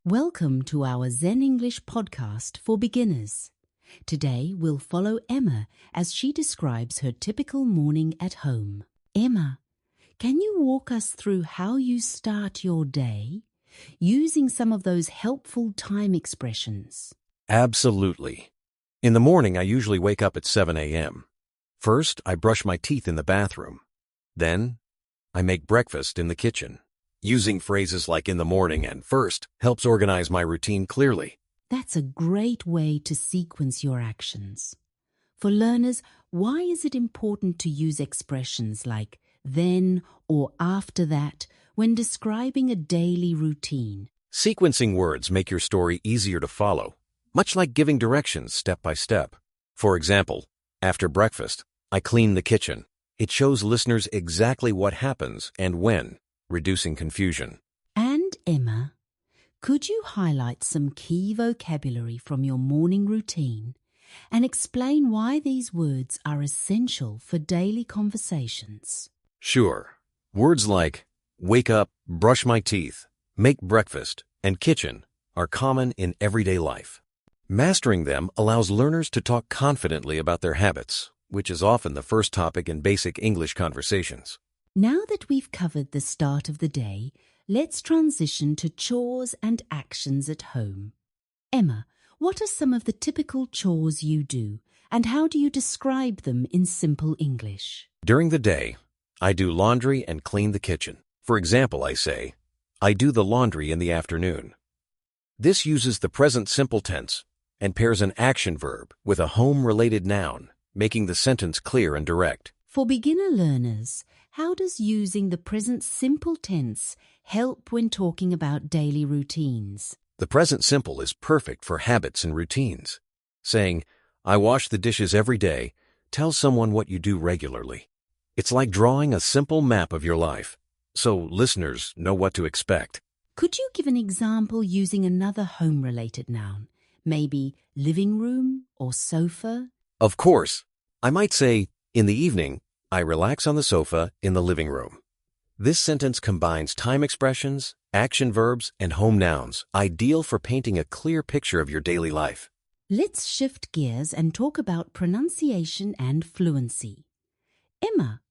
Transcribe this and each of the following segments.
Welcome to our Zen English Podcast for beginners. Today we'll follow Emma as she describes her typical morning at home. Emma, can you walk us through how you start your day using some of those helpful time expressions? Absolutely. In the morning, I usually wake up at 7 a.m. First, I brush my teeth in the bathroom. Then, I make breakfast in the kitchen. Using phrases like in the morning and first helps organize my routine clearly. That's a great way to sequence your actions. For learners, why is it important to use expressions like then or after that when describing a daily routine? Sequencing words make your story easier to follow, much like giving directions step by step. For example, after breakfast, I clean the kitchen. It shows listeners exactly what happens and when, reducing confusion. And Emma, could you highlight some key vocabulary from your morning routine and explain why these words are essential for daily conversations? Sure. Words like wake up, brush my teeth, make breakfast, and kitchen are common in everyday life. Mastering them allows learners to talk confidently about their habits, which is often the first topic in basic English conversations. Now that we've covered the start of the day, let's transition to chores and actions at home. Emma, what are some of the typical chores you do, and how do you describe them in simple English? During the day, I do laundry and clean the kitchen. For example, I say, I do the laundry in the afternoon. This uses the present simple tense and pairs an action verb with a home-related noun, making the sentence clear and direct. For beginner learners, how does using the present simple tense help when talking about daily routines? The present simple is perfect for habits and routines. Saying, I wash the dishes every day, tells someone what you do regularly. It's like drawing a simple map of your life, so listeners know what to expect. Could you give an example using another home-related noun? Maybe living room or sofa? Of course, I might say, in the evening, I relax on the sofa in the living room. This sentence combines time expressions, action verbs, and home nouns, ideal for painting a clear picture of your daily life. Let's shift gears and talk about pronunciation and fluency. Emma,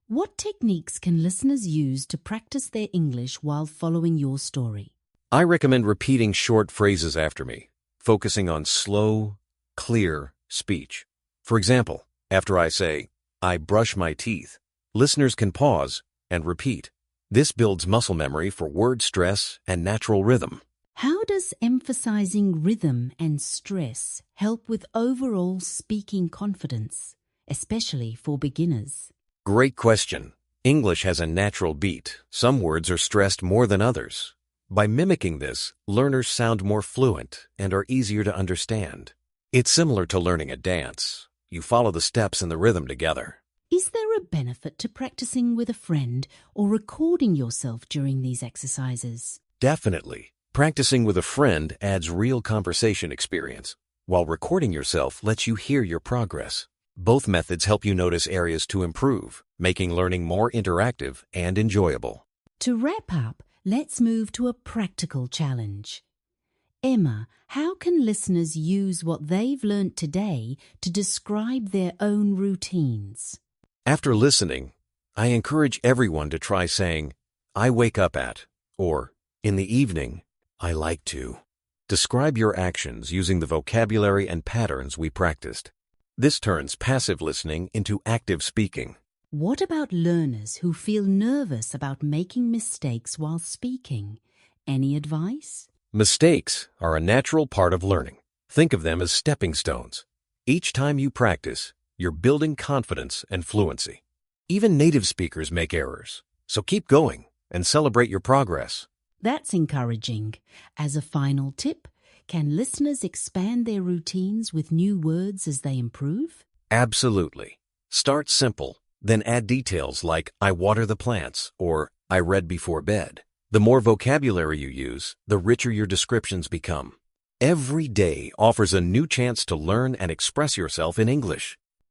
what techniques can listeners use to practice their English while following your story? I recommend repeating short phrases after me, focusing on slow, clear speech. For example, after I say, I brush my teeth, listeners can pause and repeat. This builds muscle memory for word stress and natural rhythm. How does emphasizing rhythm and stress help with overall speaking confidence, especially for beginners? Great question. English has a natural beat. Some words are stressed more than others. By mimicking this, learners sound more fluent and are easier to understand. It's similar to learning a dance. You follow the steps and the rhythm together. Is there a benefit to practicing with a friend or recording yourself during these exercises? Definitely. Practicing with a friend adds real conversation experience, while recording yourself lets you hear your progress. Both methods help you notice areas to improve, making learning more interactive and enjoyable. To wrap up, let's move to a practical challenge. Emma, how can listeners use what they've learnt today to describe their own routines? After listening, I encourage everyone to try saying, I wake up at, or, in the evening, I like to. Describe your actions using the vocabulary and patterns we practiced. This turns passive listening into active speaking. What about learners who feel nervous about making mistakes while speaking? Any advice? Mistakes are a natural part of learning. Think of them as stepping stones. Each time you practice, you're building confidence and fluency. Even native speakers make errors, so keep going and celebrate your progress. That's encouraging. As a final tip, can listeners expand their routines with new words as they improve? Absolutely. Start simple, then add details like I water the plants or I read before bed. The more vocabulary you use, the richer your descriptions become. Every day offers a new chance to learn and express yourself in English.